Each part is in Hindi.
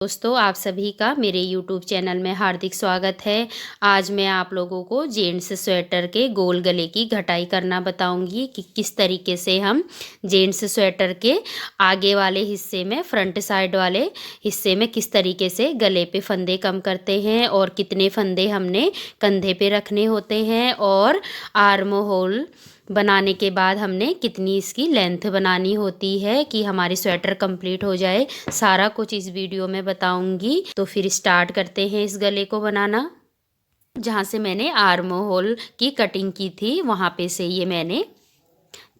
दोस्तों, आप सभी का मेरे YouTube चैनल में हार्दिक स्वागत है। आज मैं आप लोगों को जेंट्स स्वेटर के गोल गले की घटाई करना बताऊंगी कि किस तरीके से हम जेंट्स स्वेटर के आगे वाले हिस्से में, फ्रंट साइड वाले हिस्से में किस तरीके से गले पे फंदे कम करते हैं और कितने फंदे हमने कंधे पे रखने होते हैं और आर्म होल बनाने के बाद हमने कितनी इसकी लेंथ बनानी होती है कि हमारी स्वेटर कंप्लीट हो जाए। सारा कुछ इस वीडियो में बताऊंगी। तो फिर स्टार्ट करते हैं इस गले को बनाना। जहाँ से मैंने आर्म होल की कटिंग की थी वहाँ पे से ये मैंने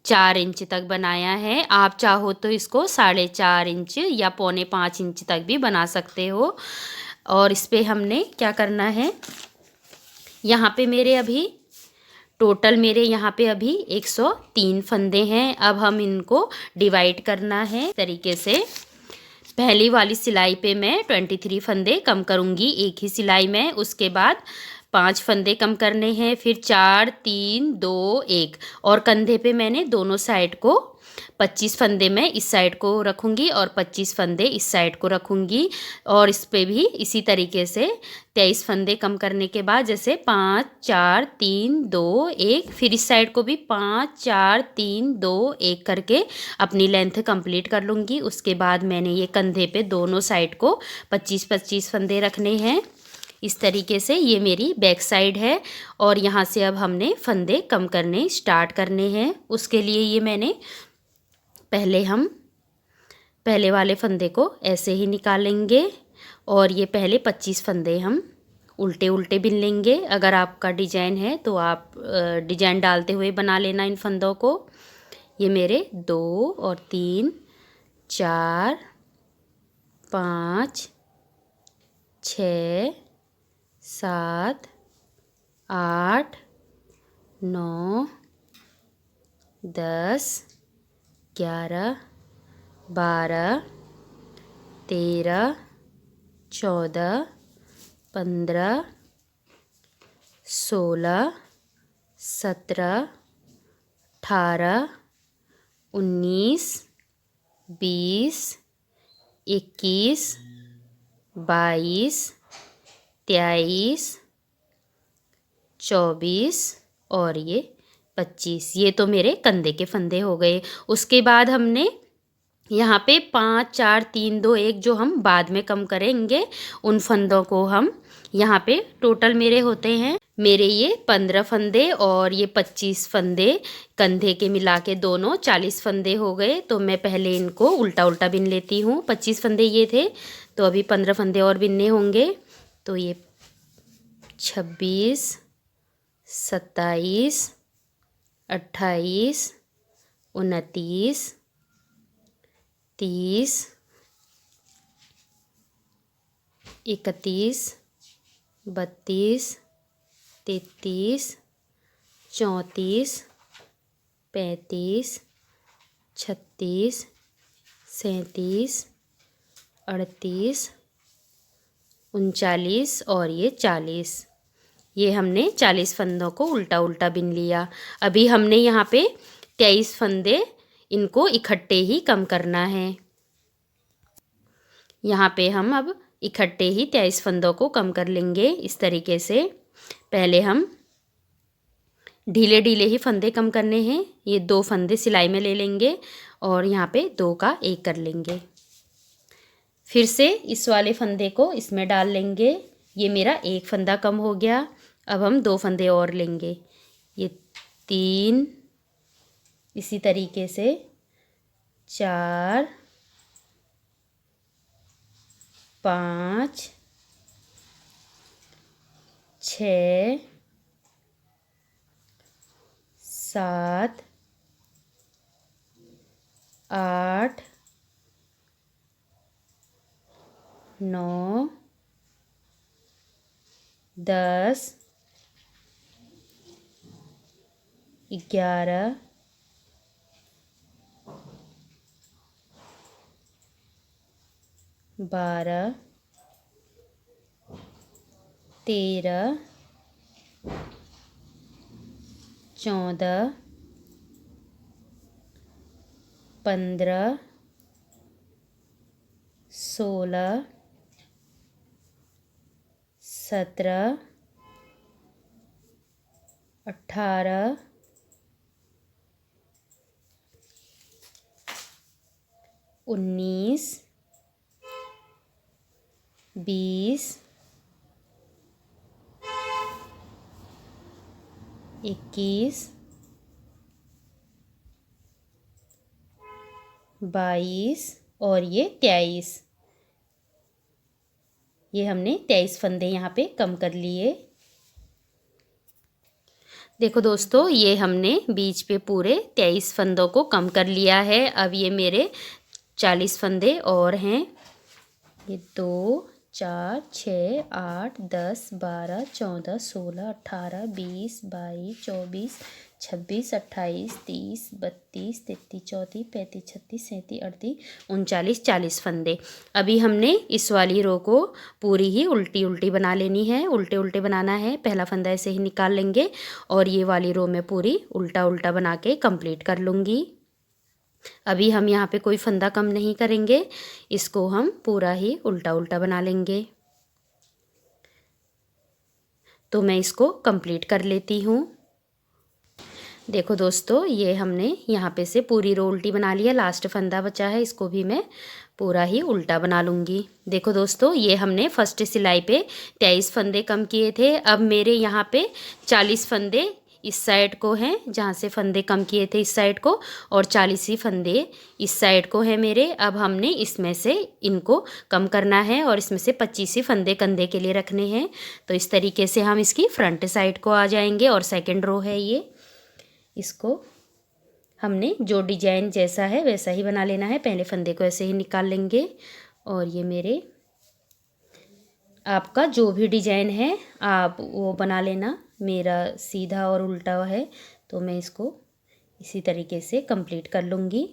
4 इंच तक बनाया है। आप चाहो तो इसको 4.5 इंच या 4.25 इंच तक भी बना सकते हो। और इस पे हमने क्या करना है, यहाँ पे मेरे अभी टोटल मेरे यहाँ पे अभी 103 फंदे हैं। अब हम इनको डिवाइड करना है तरीके से। पहली वाली सिलाई पे मैं 23 फंदे कम करूँगी एक ही सिलाई में। उसके बाद 5 फंदे कम करने हैं, फिर 4 3 2 1 और कंधे पे मैंने दोनों साइड को 25 फंदे मैं इस साइड को रखूँगी और 25 फंदे इस साइड को रखूँगी। और इस पे भी इसी तरीके से 23 फंदे कम करने के बाद जैसे 5 4 3 2 1, फिर इस साइड को भी 5 4 3 2 1 करके अपनी लेंथ कंप्लीट कर लूँगी। उसके बाद मैंने ये कंधे पे दोनों साइड को 25-25 फंदे रखने हैं। इस तरीके से ये मेरी बैक साइड है और यहाँ से अब हमने फंदे कम करने स्टार्ट करने हैं। उसके लिए ये मैंने पहले वाले फंदे को ऐसे ही निकालेंगे और ये पहले 25 फंदे हम उल्टे उल्टे बिन लेंगे। अगर आपका डिजाइन है तो आप डिजाइन डालते हुए बना लेना इन फंदों को। ये मेरे 2 और 3 4 5 6 7 8 9 10 11 12 13 14 15 16 17 18 19 20 21 22 23 24 और ये 25। ये तो मेरे कंधे के फंदे हो गए। उसके बाद हमने यहाँ पे 5 4 3 2 1 जो हम बाद में कम करेंगे उन फंदों को हम यहाँ पे टोटल मेरे होते हैं, मेरे ये 15 फंदे और ये 25 फंदे कंधे के मिला के दोनों 40 फंदे हो गए। तो मैं पहले इनको उल्टा उल्टा बिन लेती हूँ। 25 फंदे ये थे तो अभी 15 फंदे और बिनने होंगे। तो ये 26 27 28 29 30 31 32 33 34 35 36 37 38 39 और ये 40। ये हमने 40 फंदों को उल्टा उल्टा बिन लिया। अभी हमने यहाँ पे 23 फंदे इनको इकट्ठे ही कम करना है। यहाँ पे हम अब इकट्ठे ही 23 फंदों को कम कर लेंगे इस तरीके से। पहले हम ढीले ढीले ही फंदे कम करने हैं। ये 2 फंदे सिलाई में ले लेंगे और यहाँ पे 2 का 1 कर लेंगे। फिर से इस वाले फंदे को इसमें डाल लेंगे। ये मेरा 1 फंदा कम हो गया। अब हम 2 फंदे और लेंगे। ये 3, इसी तरीके से 4 5 6 7 8 9 10 11 12 13 14 15 16 17, 18, 19, 20, 21, 22 और ये 23। ये हमने 23 फंदे यहाँ पे कम कर लिए। देखो दोस्तों, ये हमने बीच पे पूरे 23 फंदों को कम कर लिया है। अब ये मेरे 40 फंदे और हैं। ये 2, 4, 6, 8, 10, 12, 14, 16, 18, 20, 22, 24, 26, 28, 30, 32, 33, 34, 35, 36, 37, 38, 39, 40 फंदे। अभी हमने इस वाली रो को पूरी ही उल्टी उल्टी बना लेनी है। उल्टे उल्टे बनाना है। पहला फंदा ऐसे ही निकाल लेंगे और ये वाली रो में पूरी उल्टा उल्टा बना के कंप्लीट कर लूँगी। अभी हम यहाँ पे कोई फंदा कम नहीं करेंगे, इसको हम पूरा ही उल्टा उल्टा बना लेंगे। तो मैं इसको कंप्लीट कर लेती हूँ। देखो दोस्तों, ये हमने यहाँ पे से पूरी रो उल्टी बना लिया। लास्ट फंदा बचा है, इसको भी मैं पूरा ही उल्टा बना लूँगी। देखो दोस्तों, ये हमने फर्स्ट सिलाई पे 23 फंदे कम किए थे। अब मेरे यहाँ पे 40 फंदे इस साइड को हैं, जहाँ से फंदे कम किए थे इस साइड को, और 40 ही फंदे इस साइड को हैं मेरे। अब हमने इसमें से इनको कम करना है और इसमें से 25 ही फंदे कंधे के लिए रखने हैं। तो इस तरीके से हम इसकी फ्रंट साइड को आ जाएंगे और सेकंड रो है ये। इसको हमने जो डिजाइन जैसा है वैसा ही बना लेना है। पहले फंदे को ऐसे ही निकाल लेंगे और ये मेरे, आपका जो भी डिजाइन है आप वो बना लेना। मेरा सीधा और उल्टा है तो मैं इसको इसी तरीके से कंप्लीट कर लूँगी।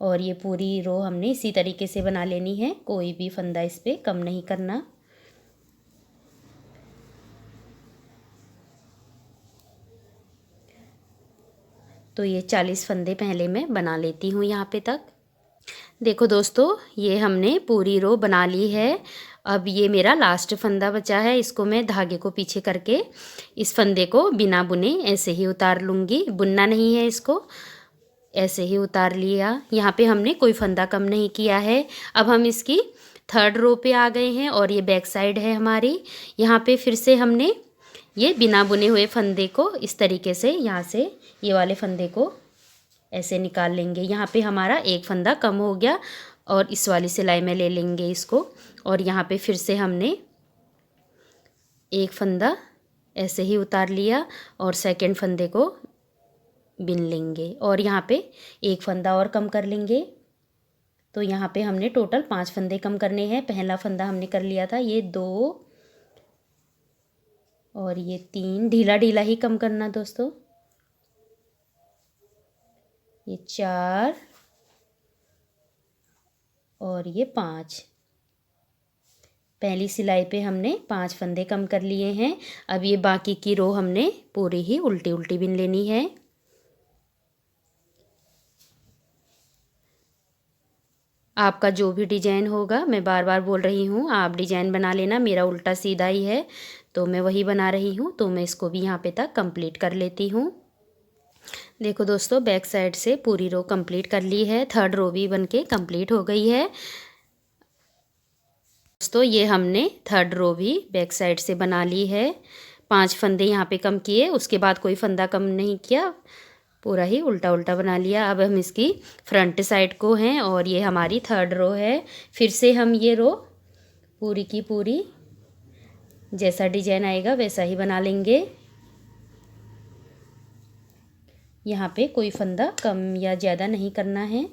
और ये पूरी रो हमने इसी तरीके से बना लेनी है, कोई भी फंदा इस पर कम नहीं करना। तो ये 40 फंदे पहले मैं बना लेती हूँ यहाँ पे तक। देखो दोस्तों, ये हमने पूरी रो बना ली है। अब ये मेरा लास्ट फंदा बचा है, इसको मैं धागे को पीछे करके इस फंदे को बिना बुने ऐसे ही उतार लूँगी। बुनना नहीं है इसको, ऐसे ही उतार लिया। यहाँ पे हमने कोई फंदा कम नहीं किया है। अब हम इसकी थर्ड रो पे आ गए हैं और ये बैक साइड है हमारी। यहाँ पे फिर से हमने ये बिना बुने हुए फंदे को इस तरीके से यहाँ से ये वाले फंदे को ऐसे निकाल लेंगे। यहाँ पे हमारा एक फंदा कम हो गया और इस वाली सिलाई में ले लेंगे इसको। और यहाँ पे फिर से हमने एक फंदा ऐसे ही उतार लिया और सेकंड फंदे को बिन लेंगे और यहाँ पे एक फंदा और कम कर लेंगे। तो यहाँ पे हमने टोटल 5 फंदे कम करने हैं। पहला फंदा हमने कर लिया था, ये 2 और ये 3, ढीला ढीला ही कम करना दोस्तों। ये 4 और ये 5। पहली सिलाई पे हमने 5 फंदे कम कर लिए हैं। अब ये बाकी की रो हमने पूरी ही उल्टी उल्टी बिन लेनी है। आपका जो भी डिजाइन होगा, मैं बार बार बोल रही हूँ, आप डिजाइन बना लेना। मेरा उल्टा सीधा ही है तो मैं वही बना रही हूँ। तो मैं इसको भी यहाँ पे तक कंप्लीट कर लेती हूँ। देखो दोस्तों, बैक साइड से पूरी रो कंप्लीट कर ली है। थर्ड रो भी बनके कंप्लीट हो गई है। दोस्तों, ये हमने थर्ड रो भी बैक साइड से बना ली है। 5 फंदे यहाँ पे कम किए, उसके बाद कोई फंदा कम नहीं किया, पूरा ही उल्टा उल्टा बना लिया। अब हम इसकी फ्रंट साइड को हैं और ये हमारी थर्ड रो है। फिर से हम ये रो पूरी की पूरी जैसा डिजाइन आएगा वैसा ही बना लेंगे। यहाँ पे कोई फंदा कम या ज़्यादा नहीं करना है।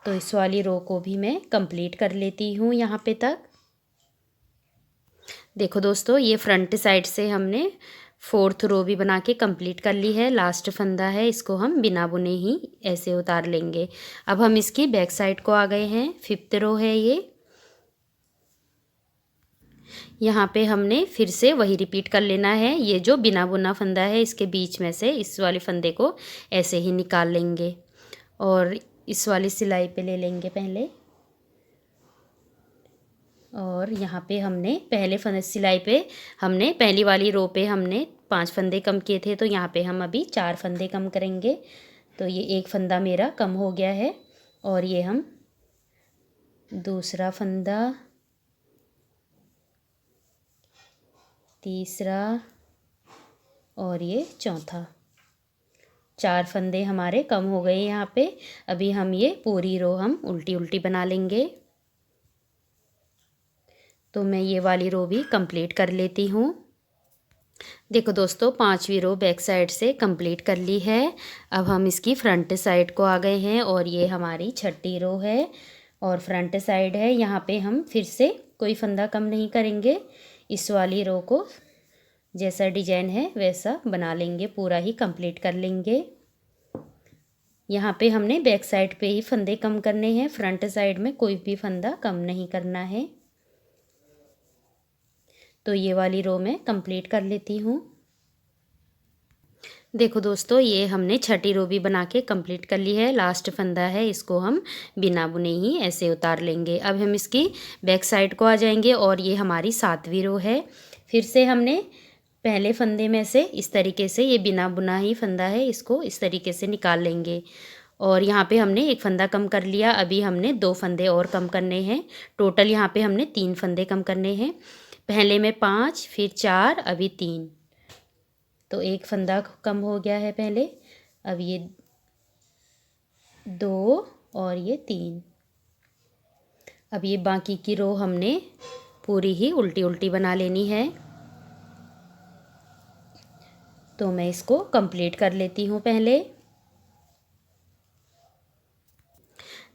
तो इस वाली रो को भी मैं कंप्लीट कर लेती हूँ यहाँ पे तक। देखो दोस्तों, ये फ्रंट साइड से हमने 4th रो भी बना के कंप्लीट कर ली है। लास्ट फंदा है, इसको हम बिना बुने ही ऐसे उतार लेंगे। अब हम इसकी बैक साइड को आ गए हैं। 5th रो है ये। यहाँ पे हमने फिर से वही रिपीट कर लेना है। ये जो बिना बुना फंदा है इसके बीच में से इस वाले फंदे को ऐसे ही निकाल लेंगे और इस वाली सिलाई पे ले लेंगे पहले। और यहाँ पे हमने पहले फंदे सिलाई पे हमने पहली वाली रो पे हमने 5 फंदे कम किए थे, तो यहाँ पे हम अभी 4 फंदे कम करेंगे। तो ये एक फंदा मेरा कम हो गया है और ये हम दूसरा फंदा, तीसरा और ये चौथा, 4 फंदे हमारे कम हो गए यहाँ पे। अभी हम ये पूरी रो हम उल्टी उल्टी बना लेंगे। तो मैं ये वाली रो भी कंप्लीट कर लेती हूँ। देखो दोस्तों, 5वीं रो बैक साइड से कंप्लीट कर ली है। अब हम इसकी फ्रंट साइड को आ गए हैं और ये हमारी 6ठी रो है और फ्रंट साइड है। यहाँ पे हम फिर से कोई फंदा कम नहीं करेंगे। इस वाली रो को जैसा डिजाइन है वैसा बना लेंगे, पूरा ही कंप्लीट कर लेंगे। यहाँ पे हमने बैक साइड पे ही फंदे कम करने हैं, फ्रंट साइड में कोई भी फंदा कम नहीं करना है। तो ये वाली रो मैं कंप्लीट कर लेती हूँ। देखो दोस्तों, ये हमने 6ठी रो भी बना के कंप्लीट कर ली है। लास्ट फंदा है, इसको हम बिना बुने ही ऐसे उतार लेंगे। अब हम इसकी बैक साइड को आ जाएंगे और ये हमारी 7वीं रो है। फिर से हमने पहले फंदे में से इस तरीके से, ये बिना बुना ही फंदा है, इसको इस तरीके से निकाल लेंगे। और यहाँ पे हमने एक फंदा कम कर लिया। अभी हमने 2 फंदे और कम करने हैं। टोटल यहाँ पे हमने 3 फंदे कम करने हैं। पहले में 5, फिर 4, अभी 3, तो एक फंदा कम हो गया है पहले। अब ये 2 और ये 3। अब ये बाकी की रो हमने पूरी ही उल्टी उल्टी बना लेनी है। तो मैं इसको कंप्लीट कर लेती हूँ पहले।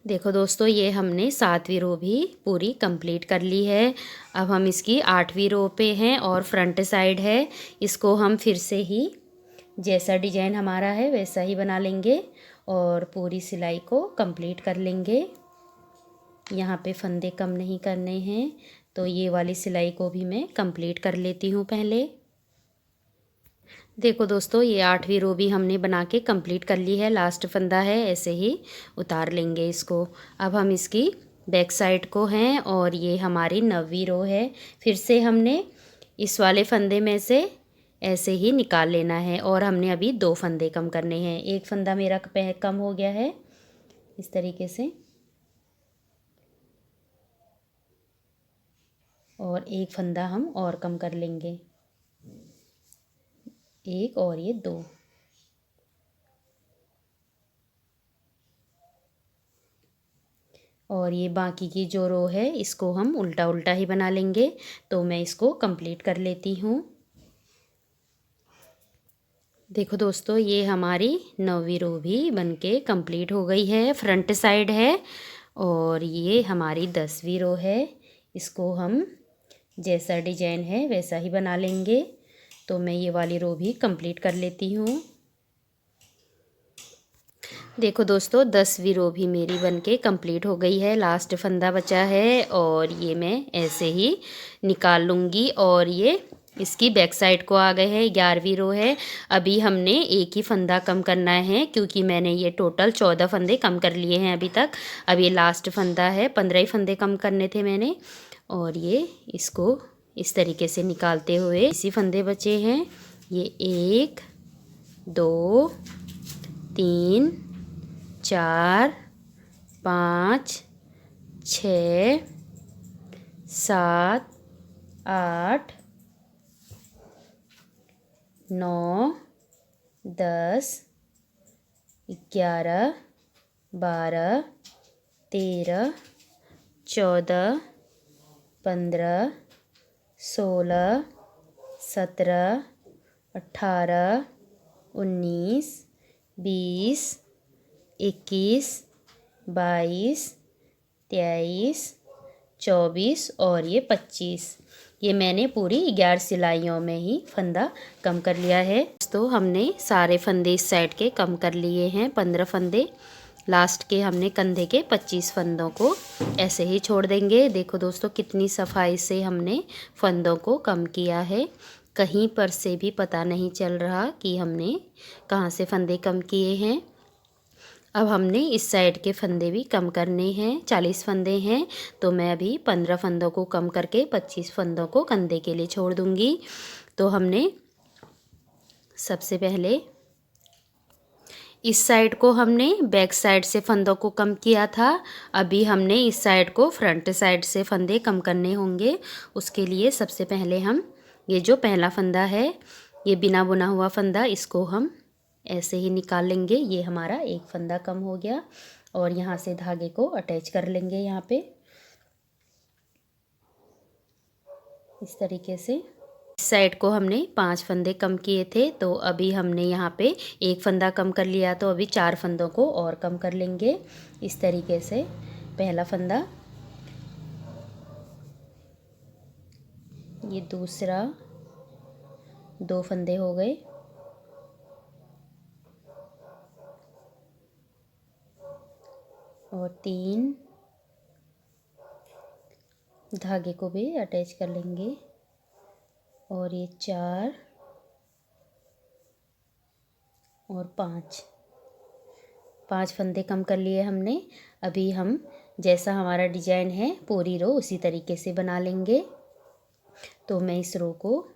देखो दोस्तों, ये हमने 7वीं रो भी पूरी कंप्लीट कर ली है। अब हम इसकी 8वीं रो पे हैं और फ्रंट साइड है। इसको हम फिर से ही जैसा डिजाइन हमारा है वैसा ही बना लेंगे और पूरी सिलाई को कंप्लीट कर लेंगे। यहाँ पे फंदे कम नहीं करने हैं। तो ये वाली सिलाई को भी मैं कंप्लीट कर लेती हूँ पहले। देखो दोस्तों, ये 8वीं रो भी हमने बना के कंप्लीट कर ली है। लास्ट फंदा है, ऐसे ही उतार लेंगे इसको। अब हम इसकी बैक साइड को हैं और ये हमारी 9वीं रो है। फिर से हमने इस वाले फंदे में से ऐसे ही निकाल लेना है और हमने अभी 2 फंदे कम करने हैं। एक फंदा मेरा कम हो गया है इस तरीके से, और एक फंदा हम और कम कर लेंगे, एक और ये 2। और ये बाकी की जो रो है इसको हम उल्टा उल्टा ही बना लेंगे। तो मैं इसको कंप्लीट कर लेती हूँ। देखो दोस्तों, ये हमारी 9वीं रो भी बनके कंप्लीट हो गई है। फ्रंट साइड है और ये हमारी 10वीं रो है। इसको हम जैसा डिजाइन है वैसा ही बना लेंगे। तो मैं ये वाली रो भी कंप्लीट कर लेती हूँ। देखो दोस्तों, 10वीं रो भी मेरी बनके कंप्लीट हो गई है। लास्ट फंदा बचा है और ये मैं ऐसे ही निकाल लूँगी और ये इसकी बैक साइड को आ गए हैं। 11वीं रो है। अभी हमने एक ही फंदा कम करना है क्योंकि मैंने ये टोटल 14 फंदे कम कर लिए हैं अभी तक। अब ये लास्ट फंदा है, 15 ही फंदे कम करने थे मैंने। और ये इसको इस तरीके से निकालते हुए इसी फंदे बचे हैं। ये 1, 2, 3, 4, 5, 6, 7, 8, 9, 10, 11, 12, 13, 14, 15, 16, 17, 18, 19, 20, 21, 22, 23, 24 और ये 25। ये मैंने पूरी 11 सिलाइयों में ही फंदा कम कर लिया है। तो हमने सारे फंदे इस साइड के कम कर लिए हैं, 15 फंदे। लास्ट के हमने कंधे के 25 फंदों को ऐसे ही छोड़ देंगे। देखो दोस्तों कितनी सफाई से हमने फंदों को कम किया है, कहीं पर से भी पता नहीं चल रहा कि हमने कहाँ से फंदे कम किए हैं। अब हमने इस साइड के फंदे भी कम करने हैं। 40 फंदे हैं तो मैं अभी 15 फंदों को कम करके 25 फंदों को कंधे के लिए छोड़ दूँगी। तो हमने सबसे पहले इस साइड को हमने बैक साइड से फंदों को कम किया था, अभी हमने इस साइड को फ्रंट साइड से फंदे कम करने होंगे। उसके लिए सबसे पहले हम ये जो पहला फंदा है, ये बिना बुना हुआ फंदा, इसको हम ऐसे ही निकाल लेंगे। ये हमारा एक फंदा कम हो गया और यहाँ से धागे को अटैच कर लेंगे यहाँ पे इस तरीके से। इस साइड को हमने 5 फंदे कम किए थे तो अभी हमने यहाँ पे एक फंदा कम कर लिया, तो अभी 4 फंदों को और कम कर लेंगे इस तरीके से। पहला फंदा, ये दूसरा, 2 फंदे हो गए और 3, धागे को भी अटैच कर लेंगे और ये 4 और 5 फंदे कम कर लिए हमने। अभी हम जैसा हमारा डिजाइन है पूरी रो उसी तरीके से बना लेंगे। तो मैं इस रो को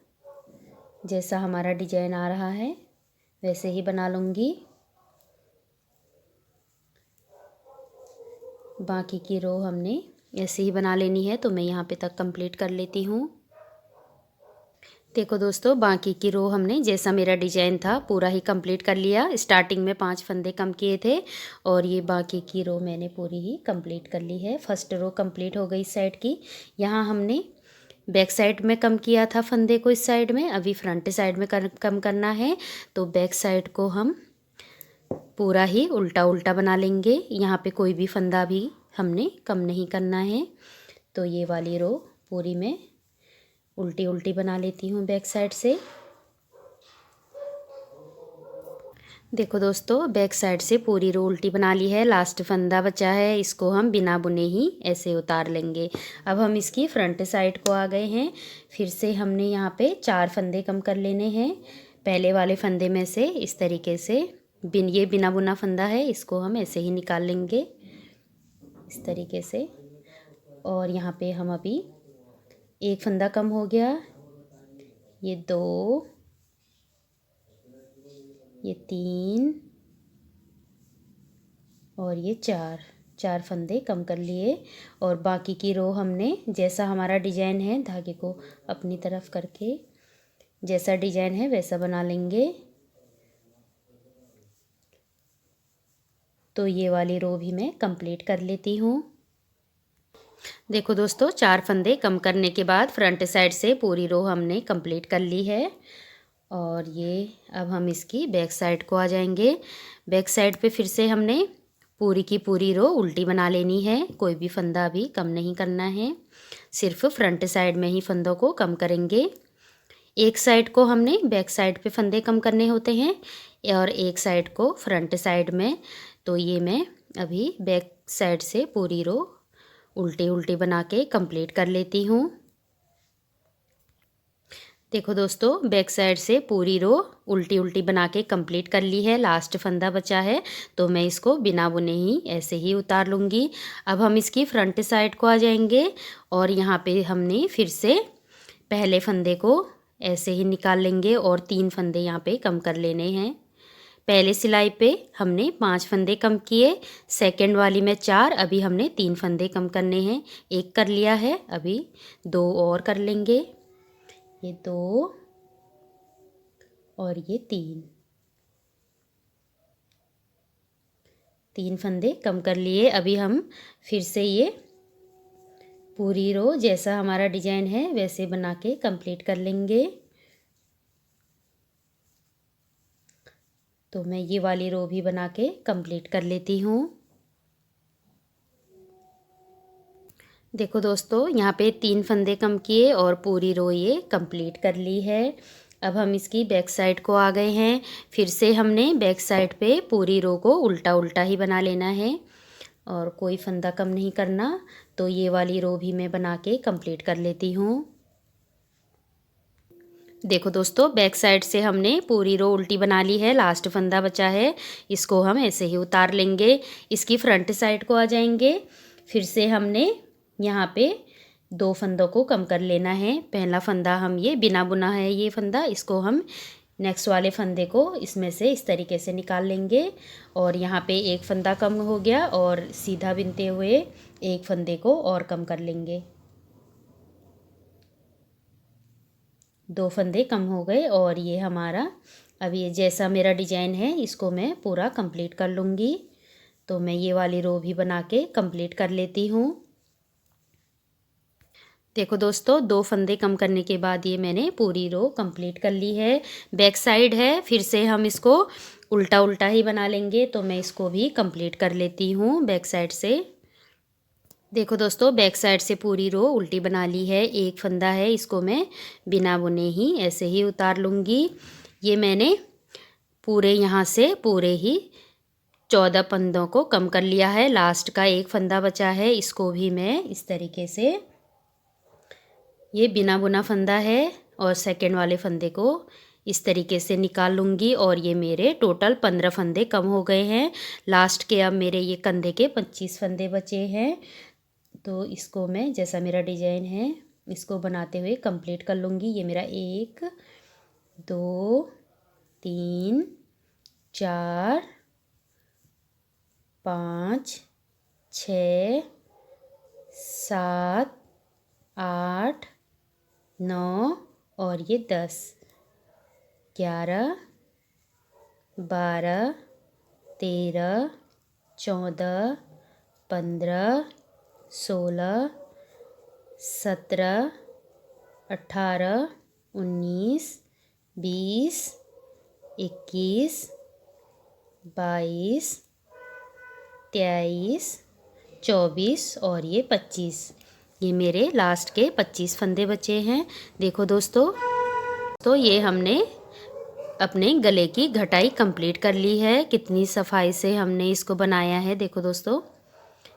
जैसा हमारा डिजाइन आ रहा है वैसे ही बना लूँगी। बाकी की रो हमने ऐसे ही बना लेनी है, तो मैं यहाँ पे तक कंप्लीट कर लेती हूँ। देखो दोस्तों बाकी की रो हमने जैसा मेरा डिजाइन था पूरा ही कंप्लीट कर लिया। स्टार्टिंग में 5 फंदे कम किए थे और ये बाकी की रो मैंने पूरी ही कंप्लीट कर ली है। फर्स्ट रो कंप्लीट हो गई इस साइड की। यहाँ हमने बैक साइड में कम किया था फंदे को इस साइड में, अभी फ्रंट साइड में कम करना है। तो बैक साइड को हम पूरा ही उल्टा उल्टा बना लेंगे। यहाँ पे कोई भी फंदा भी हमने कम नहीं करना है। तो ये वाली रो पूरी में उल्टी उल्टी बना लेती हूँ बैक साइड से। देखो दोस्तों बैक साइड से पूरी रो उल्टी बना ली है। लास्ट फंदा बचा है, इसको हम बिना बुने ही ऐसे उतार लेंगे। अब हम इसकी फ्रंट साइड को आ गए हैं। फिर से हमने यहाँ पे 4 फंदे कम कर लेने हैं। पहले वाले फंदे में से इस तरीके से ये बिना बुना फंदा है, इसको हम ऐसे ही निकाल लेंगे इस तरीके से। और यहाँ पे हम अभी एक फंदा कम हो गया, ये 2, ये 3 और ये 4 फंदे कम कर लिए। और बाकी की रो हमने जैसा हमारा डिजाइन है धागे को अपनी तरफ करके जैसा डिजाइन है वैसा बना लेंगे। तो ये वाली रो भी मैं कंप्लीट कर लेती हूँ। देखो दोस्तों 4 फंदे कम करने के बाद फ्रंट साइड से पूरी रो हमने कंप्लीट कर ली है। और ये अब हम इसकी बैक साइड को आ जाएंगे। बैक साइड पे फिर से हमने पूरी की पूरी रो उल्टी बना लेनी है, कोई भी फंदा भी कम नहीं करना है, सिर्फ फ्रंट साइड में ही फंदों को कम करेंगे। एक साइड को हमने बैक साइड पे फंदे कम करने होते हैं और एक साइड को फ्रंट साइड में। तो ये मैं अभी बैक साइड से पूरी रो उल्टी उल्टी बना के कंप्लीट कर लेती हूँ। देखो दोस्तों बैक साइड से पूरी रो उल्टी उल्टी बना के कंप्लीट कर ली है। लास्ट फंदा बचा है तो मैं इसको बिना बुने ही ऐसे ही उतार लूँगी। अब हम इसकी फ्रंट साइड को आ जाएंगे और यहाँ पे हमने फिर से पहले फंदे को ऐसे ही निकाल लेंगे और 3 फंदे यहाँ पे कम कर लेने हैं। पहले सिलाई पे हमने 5 फंदे कम किए, सेकंड वाली में 4, अभी हमने 3 फंदे कम करने हैं। एक कर लिया है, अभी 2 और कर लेंगे, ये 2 और ये 3 फंदे कम कर लिए। अभी हम फिर से ये पूरी रो जैसा हमारा डिजाइन है वैसे बना के कंप्लीट कर लेंगे। तो मैं ये वाली रो भी बना के कंप्लीट कर लेती हूँ। देखो दोस्तों यहाँ पे 3 फंदे कम किए और पूरी रो ये कंप्लीट कर ली है। अब हम इसकी बैक साइड को आ गए हैं। फिर से हमने बैक साइड पे पूरी रो को उल्टा उल्टा ही बना लेना है और कोई फंदा कम नहीं करना। तो ये वाली रो भी मैं बना के कंप्लीट कर लेती हूँ। देखो दोस्तों, बैक साइड से हमने पूरी रो उल्टी बना ली है। लास्ट फंदा बचा है, इसको हम ऐसे ही उतार लेंगे। इसकी फ्रंट साइड को आ जाएंगे। फिर से हमने यहाँ पे 2 फंदों को कम कर लेना है। पहला फंदा हम ये बिना बुना है, ये फंदा इसको हम नेक्स्ट वाले फंदे को इसमें से इस तरीके से निकाल लेंगे और यहाँ पे एक फंदा कम हो गया और सीधा बिनते हुए एक फंदे को और कम कर लेंगे। 2 फंदे कम हो गए और ये हमारा अब ये जैसा मेरा डिजाइन है इसको मैं पूरा कंप्लीट कर लूँगी। तो मैं ये वाली रो भी बना के कंप्लीट कर लेती हूँ। देखो दोस्तों, 2 फंदे कम करने के बाद ये मैंने पूरी रो कंप्लीट कर ली है। बैक साइड है, फिर से हम इसको उल्टा उल्टा ही बना लेंगे। तो मैं इसको भी कंप्लीट कर लेती हूँ बैक साइड से। देखो दोस्तों, बैक साइड से पूरी रो उल्टी बना ली है। एक फंदा है, इसको मैं बिना बुने ही ऐसे ही उतार लूँगी। ये मैंने पूरे यहाँ से पूरे ही 14 फंदों को कम कर लिया है। लास्ट का एक फंदा बचा है, इसको भी मैं इस तरीके से, ये बिना बुना फंदा है और सेकंड वाले फंदे को इस तरीके से निकाल लूँगी और ये मेरे टोटल 15 फंदे कम हो गए हैं। लास्ट के अब मेरे ये कंधे के 25 फंदे बचे हैं। तो इसको मैं जैसा मेरा डिजाइन है इसको बनाते हुए कंप्लीट कर लूँगी। ये मेरा 1 2 3 4 5 6 7 8 9 और ये 10 11 12 13 14 15 16 17 18 19 20 21 22 23 24 और ये 25। ये मेरे लास्ट के 25 फंदे बचे हैं। देखो दोस्तों, तो ये हमने अपने गले की घटाई कंप्लीट कर ली है। कितनी सफाई से हमने इसको बनाया है। देखो दोस्तों,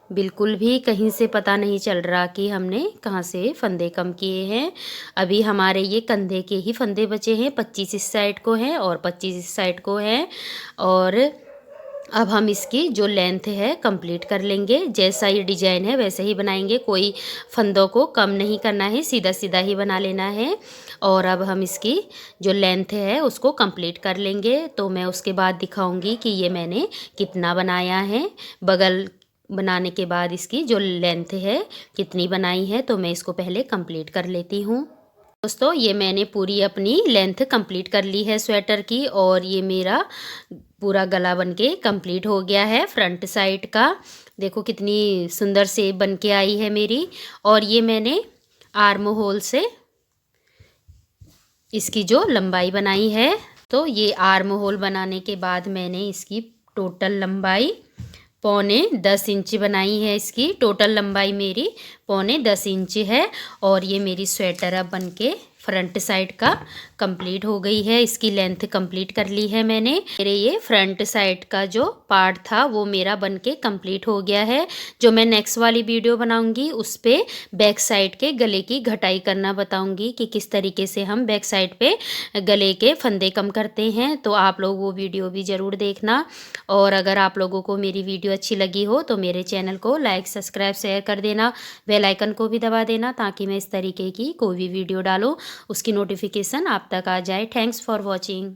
बिल्कुल भी कहीं से पता नहीं चल रहा कि हमने कहाँ से फंदे कम किए हैं। अभी हमारे ये कंधे के ही फंदे बचे हैं। 25 इस साइड को हैं और 25 इस साइड को हैं। और अब हम इसकी जो लेंथ है कंप्लीट कर लेंगे। जैसा ये डिजाइन है वैसे ही बनाएंगे, कोई फंदों को कम नहीं करना है, सीधा सीधा ही बना लेना है। और अब हम इसकी जो लेंथ है उसको कंप्लीट कर लेंगे। तो मैं उसके बाद दिखाऊंगी कि ये मैंने कितना बनाया है। बगल बनाने के बाद इसकी जो लेंथ है कितनी बनाई है, तो मैं इसको पहले कंप्लीट कर लेती हूँ। दोस्तों, ये मैंने पूरी अपनी लेंथ कंप्लीट कर ली है स्वेटर की और ये मेरा पूरा गला बनके कंप्लीट हो गया है। फ्रंट साइड का देखो कितनी सुंदर से बन के आई है मेरी। और ये मैंने आर्म होल से इसकी जो लंबाई बनाई है, तो ये आर्म होल बनाने के बाद मैंने इसकी टोटल लंबाई 10.25 इंच बनाई है। इसकी टोटल लंबाई मेरी 10.25 इंच है। और ये मेरी स्वेटर अब बनके फ्रंट साइड का कंप्लीट हो गई है। इसकी लेंथ कंप्लीट कर ली है मैंने। मेरे ये फ्रंट साइड का जो पार्ट था वो मेरा बनके कंप्लीट हो गया है। जो मैं नेक्स्ट वाली वीडियो बनाऊंगी उस पे बैक साइड के गले की घटाई करना बताऊंगी कि किस तरीके से हम बैक साइड पे गले के फंदे कम करते हैं। तो आप लोग वो वीडियो भी ज़रूर देखना। और अगर आप लोगों को मेरी वीडियो अच्छी लगी हो तो मेरे चैनल को लाइक सब्सक्राइब शेयर कर देना, बेल आइकन को भी दबा देना ताकि मैं इस तरीके की कोई भी वीडियो डालूँ उसकी नोटिफिकेशन आप तक आ जाए। Thanks for watching.